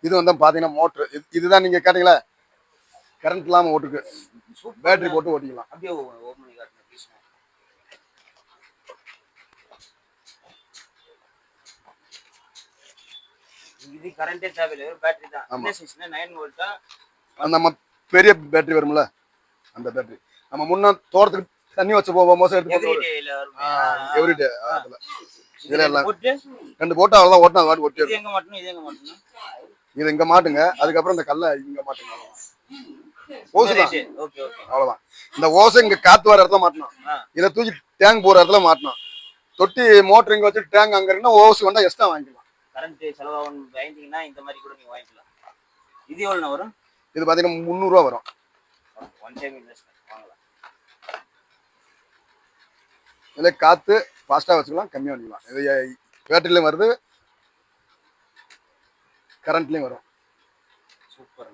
இது வந்து பாத்தீங்கன்னா மோட்ரு. இதுதான் நீங்க கேட்டீங்களா கரண்ட் இல்லாம ஓட்டுக்கு பேட்டரி போட்டு ஓட்டிக்கலாம். அப்படியே ஓபன் பண்ணி காட்டுங்க ப்ளீஸ். இது கரண்டே தேவையில்லை, பேட்டரி தான். என்ன சைஸ்னா 9 வோல்ட்டா? நம்ம பெரிய பேட்டரி வரும்ல அந்த பேட்டரி. நம்ம முன்ன தோட்டத்துக்கு தண்ணி வச்சு போவோம் மோசம் எடுத்து எவ்ரிடே அதுல இதுல எல்லாம் ரெண்டு போட்டா அவ்வளவுதான் ஓட்டினா அது ஓட்டி. இது எங்க மாட்டணும், இது எங்க மாட்டணும்? இது இங்க மாட்டுங்க. அதுக்கப்புறம் இந்த கல்லை இங்க மாட்டுங்க. ஓசுதான். ஓகே ஓகே அவ்வளவுதான். இந்த ஓசை இங்க காத்து வர இடத்துல மாட்டணும். இதை தூக்கி டேங்க் போற இடத்துல மாட்டணும். தொட்டி மோட்டர் இங்க வச்சு டேங்க் அங்க இருக்குன்னா ஓசு வந்தா எக்ஸ்ட்ரா வாங்கிக்கலாம். கரண்ட் செலவாகும் வாங்கிட்டீங்கன்னா இந்த மாதிரி கூட நீங்க வாங்கிக்கலாம். இது எவ்வளவு வரும்? இது பாத்தீங்கன்னா 300 ரூபா வரும். ஒன் டைம் இன்வெஸ்ட்மென்ட் வாங்கலாம். இதுல காத்து ஃபாஸ்டா வச்சுக்கலாம், கம்மியா பண்ணிக்கலாம். இது பேட்டரியிலும் வருது, கரண்ட்லயும் வரும். சூப்பர்.